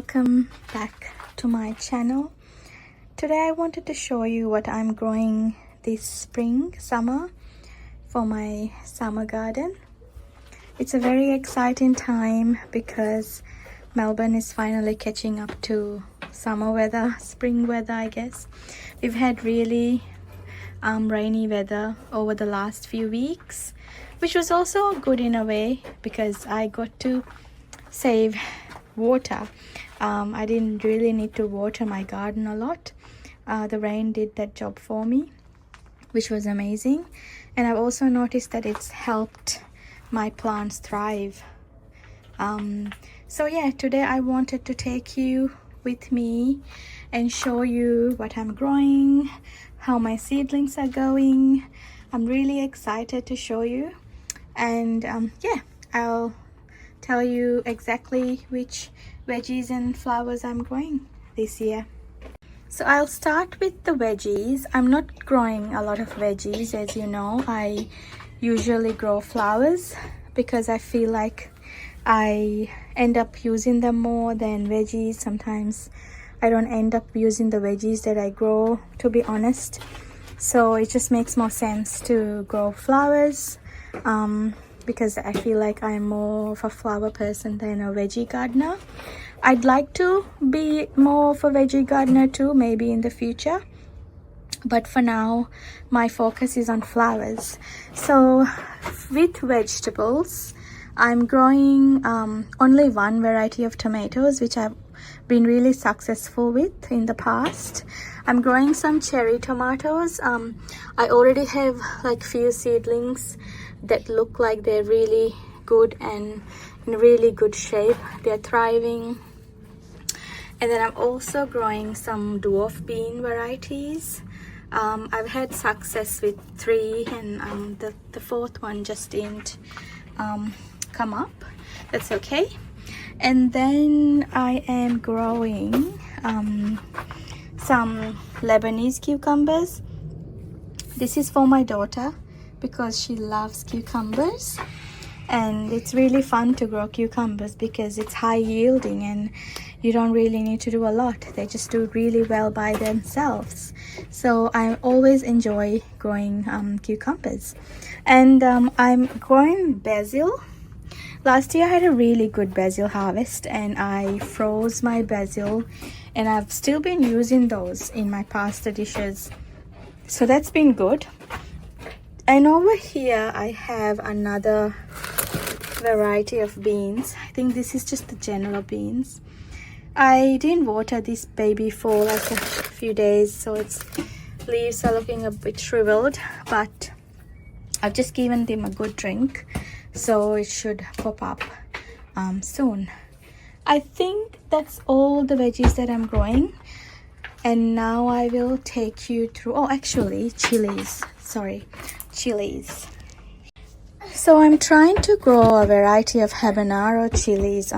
welcome back to my channel. Today I wanted to show you what I'm growing this summer for my summer garden. It's a very exciting time because Melbourne is finally catching up to summer weather, spring weather I guess. We've had really rainy weather over the last few weeks, which was also good in a way because I got to save water. I didn't really need to water my garden a lot. The rain did that job for me, which was amazing. And I've also noticed that it's helped my plants thrive. So yeah, today I wanted to take you with me and show you what I'm growing, how my seedlings are going. I'm really excited to show you, and yeah, I'll tell you exactly which veggies and flowers I'm growing this year. So I'll start with the veggies. I'm not growing a lot of veggies, as you know. I usually grow flowers because I feel like I end up using them more than veggies. Sometimes I don't end up using the veggies that I grow, to be honest. So it just makes more sense to grow flowers because I feel like I'm more of a flower person than a veggie gardener. I'd like to be more of a veggie gardener too, maybe in the future. But for now, my focus is on flowers. So with vegetables, I'm growing only one variety of tomatoes, which I've been really successful with in the past. I'm growing some cherry tomatoes. I already have like few seedlings that look like they're really good and in really good shape. They're thriving. And then I'm also growing some dwarf bean varieties. I've had success with 3, and the 4th one just didn't come up. That's okay. And then I am growing some Lebanese cucumbers. This is for my daughter because she loves cucumbers, and it's really fun to grow cucumbers because it's high yielding and you don't really need to do a lot. They just do really well by themselves. So I always enjoy growing cucumbers. And I'm growing basil. Last year I had a really good basil harvest and I froze my basil, and I've still been using those in my pasta dishes. So that's been good. And over here I have another variety of beans. I think this is just the general beans. I didn't water this baby for like a few days, so its leaves are looking a bit shriveled, but I've just given them a good drink, so it should pop up soon. I think that's all the veggies that I'm growing. And now I will take you through, oh actually chilies, sorry, chilies. So I'm trying to grow a variety of habanero chilies,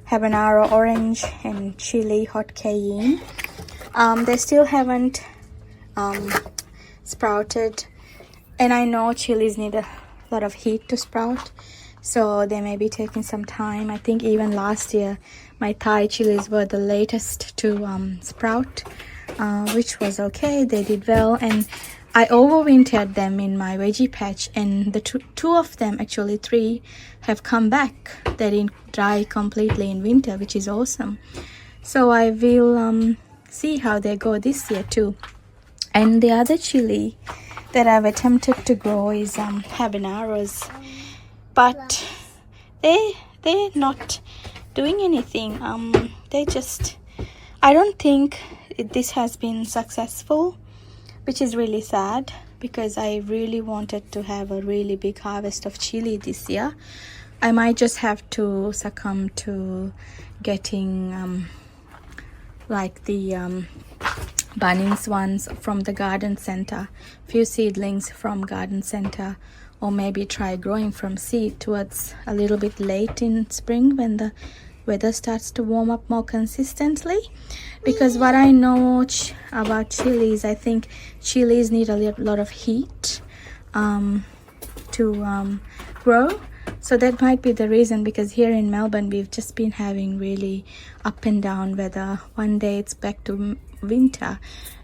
habanero orange and chili hot cayenne. They still haven't sprouted, and I know chilies need a lot of heat to sprout, so they may be taking some time. I think even last year my Thai chilies were the latest to sprout, which was okay. They did well, and I overwintered them in my veggie patch, and the two of them, actually 3, have come back. They didn't dry completely in winter, which is awesome. So I will see how they go this year too. And the other chili that I've attempted to grow is habaneros, but they're not doing anything. I don't think this has been successful, which is really sad because I really wanted to have a really big harvest of chili this year. I might just have to succumb to getting like the Bunnings ones from the garden center, few seedlings from garden center, or maybe try growing from seed towards a little bit late in spring when the weather starts to warm up more consistently. Because what I know about chilies, I think chilies need a lot of heat to grow. So that might be the reason, because here in Melbourne we've just been having really up and down weather. One day it's back to winter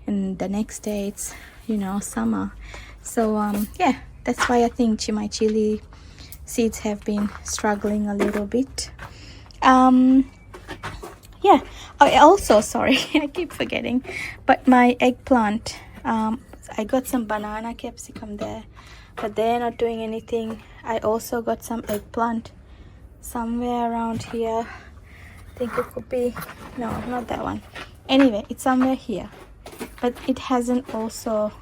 and the next day it's, you know, summer. So yeah, that's why I think my chili seeds have been struggling a little bit. Yeah, also, sorry, I keep forgetting, but my eggplant, I got some banana capsicum there, but they're not doing anything. I also got some eggplant somewhere around here. I think it could be, no, not that one. Anyway, it's somewhere here, but it hasn't also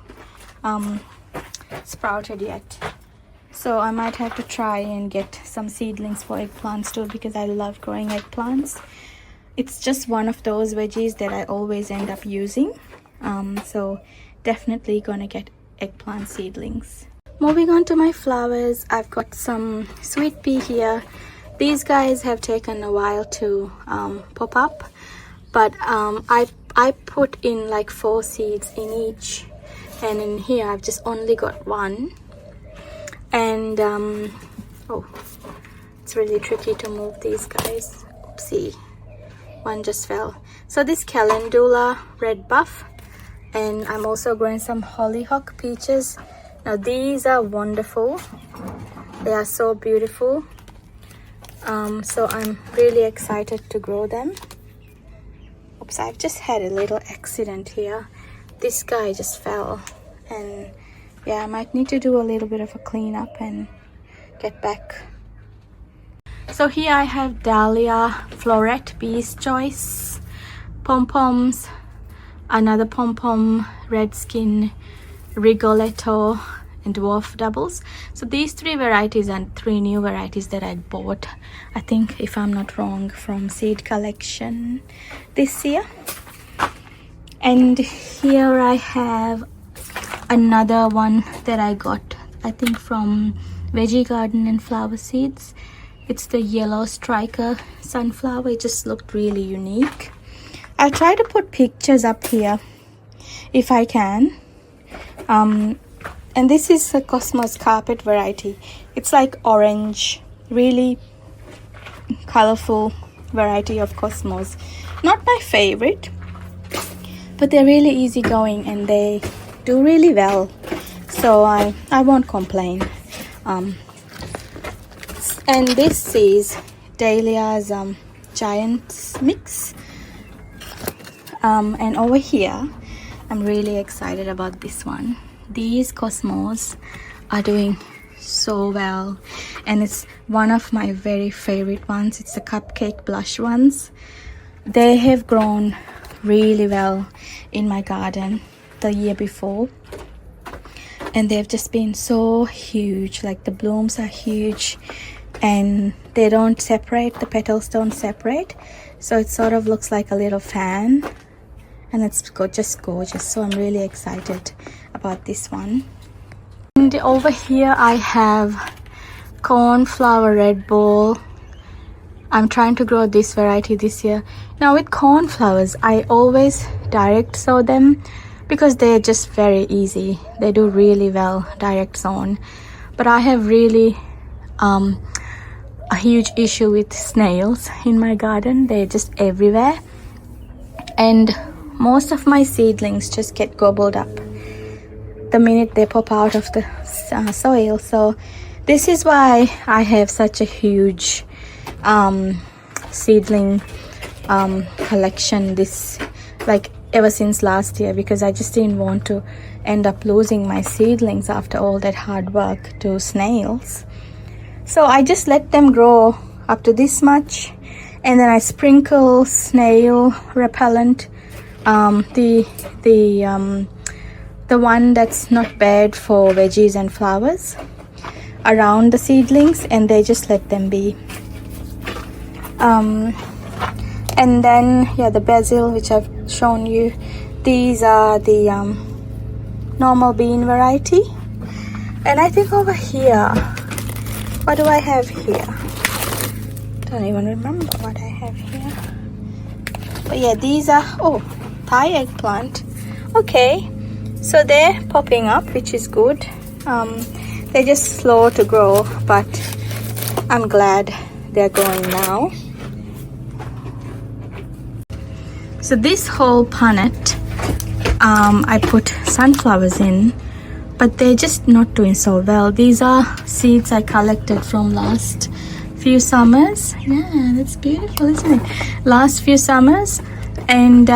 sprouted yet. So I might have to try and get some seedlings for eggplants too, because I love growing eggplants. It's just one of those veggies that I always end up using. So definitely gonna get eggplant seedlings. Moving on to my flowers, I've got some sweet pea here. These guys have taken a while to pop up, but I put in like 4 seeds in each, and in here I've just only got 1. And oh, it's really tricky to move these guys. Oopsie, one just fell. So this calendula red buff, and I'm also growing some hollyhock peaches. Now these are wonderful, they are so beautiful. So I'm really excited to grow them. Oops, I've just had a little accident here. This guy just fell, and yeah, I might need to do a little bit of a cleanup and get back. So here I have dahlia, floret, bee's choice, pom-poms, another pom-pom, red skin, rigoletto, and dwarf doubles. So these 3 varieties and 3 new varieties that I bought, I think, if I'm not wrong, from Seed Collection this year. And here I have another one that I got, I think, from Veggie Garden and Flower Seeds. It's the yellow striker sunflower. It just looked really unique. I'll try to put pictures up here if I can. And this is a Cosmos carpet variety. It's like orange, really colorful variety of Cosmos. Not my favorite, but they're really easygoing and they do really well, so I won't complain. And this is dahlias giant mix, and over here I'm really excited about this one. These Cosmos are doing so well, and it's one of my very favorite ones. It's the cupcake blush ones. They have grown really well in my garden the year before, and they've just been so huge. Like the blooms are huge and they don't separate, the petals don't separate, so it sort of looks like a little fan, and it's just gorgeous. So I'm really excited about this one. And over here I have cornflower red ball. I'm trying to grow this variety this year. Now with cornflowers, I always direct sow them because they're just very easy. They do really well direct sown. But I have really a huge issue with snails in my garden. They're just everywhere, and most of my seedlings just get gobbled up the minute they pop out of the soil. So this is why I have such a huge seedling collection ever since last year, because I just didn't want to end up losing my seedlings after all that hard work to snails. So I just let them grow up to this much, and then I sprinkle snail repellent, the one that's not bad for veggies and flowers, around the seedlings, and they just let them be. And then the basil, which I've shown you, these are the normal bean variety. And I think over here, what do I have here? Don't even remember what I have here. But yeah, these are Thai eggplant. Okay, so they're popping up, which is good. They're just slow to grow, but I'm glad they're growing now. So this whole punnet, I put sunflowers in, but they're just not doing so well. These are seeds I collected from last few summers. Yeah, that's beautiful, isn't it? Last few summers, and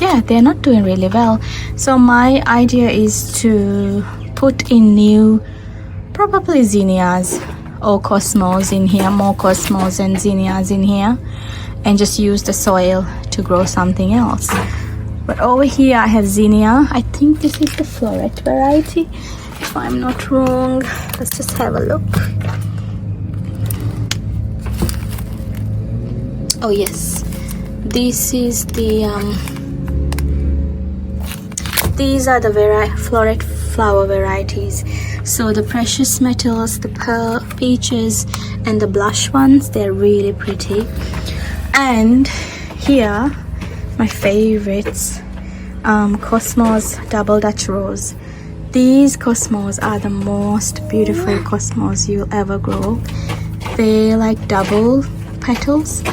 yeah, they're not doing really well. So my idea is to put in new, probably zinnias or cosmos in here, more cosmos and zinnias in here, and just use the soil to grow something else. But over here I have zinnia. I think this is the floret variety, if I'm not wrong. Let's just have a look. Oh yes, this is the these are the floret flower varieties. So the precious metals, the pearl, peaches, and the blush ones, they're really pretty. And here, my favorites, cosmos double Dutch rose. These cosmos are the most beautiful cosmos you'll ever grow. They're like double petals,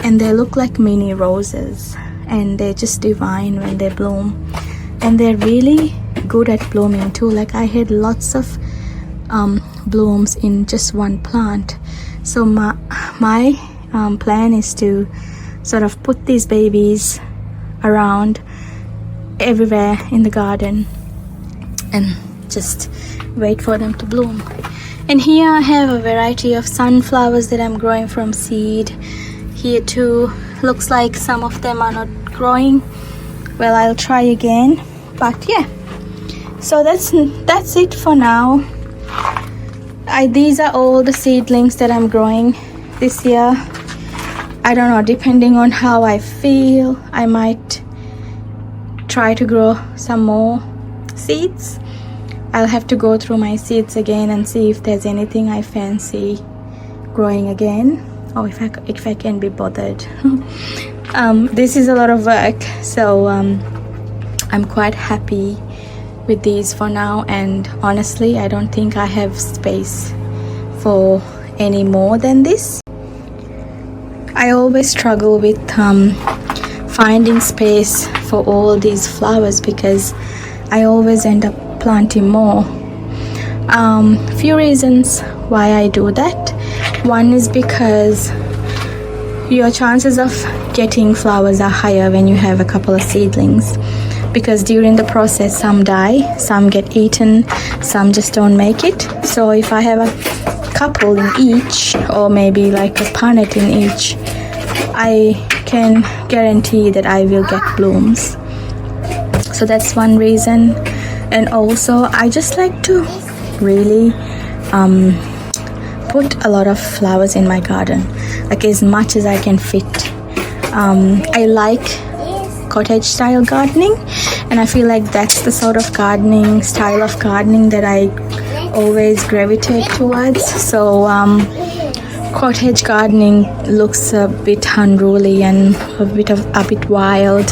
and they look like mini roses, and they're just divine when they bloom. And they're really good at blooming too. Like I had lots of blooms in just one plant. So my plan is to sort of put these babies around everywhere in the garden and just wait for them to bloom. And here I have a variety of sunflowers that I'm growing from seed. Here too, looks like some of them are not growing. Well, I'll try again, but yeah. So that's it for now. These are all the seedlings that I'm growing this year. I don't know, depending on how I feel, I might try to grow some more seeds. I'll have to go through my seeds again and see if there's anything I fancy growing again, or if I can be bothered. This is a lot of work, so I'm quite happy with these for now, and honestly I don't think I have space for any more than this. I always struggle with finding space for all these flowers because I always end up planting more. Few reasons why I do that. One is because your chances of getting flowers are higher when you have a couple of seedlings, because during the process some die, some get eaten, some just don't make it. So if I have a couple in each, or maybe like a punnet in each, I can guarantee that I will get blooms. So that's one reason. And also I just like to really put a lot of flowers in my garden, like as much as I can fit. I like cottage style gardening, and I feel like that's the sort of style of gardening that I always gravitate towards. So cottage gardening looks a bit unruly and a bit wild,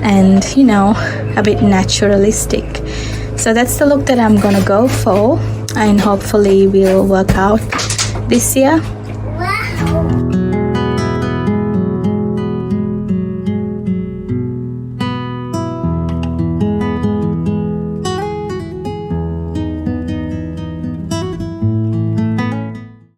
and you know, a bit naturalistic. So that's the look that I'm gonna go for, and hopefully will work out this year.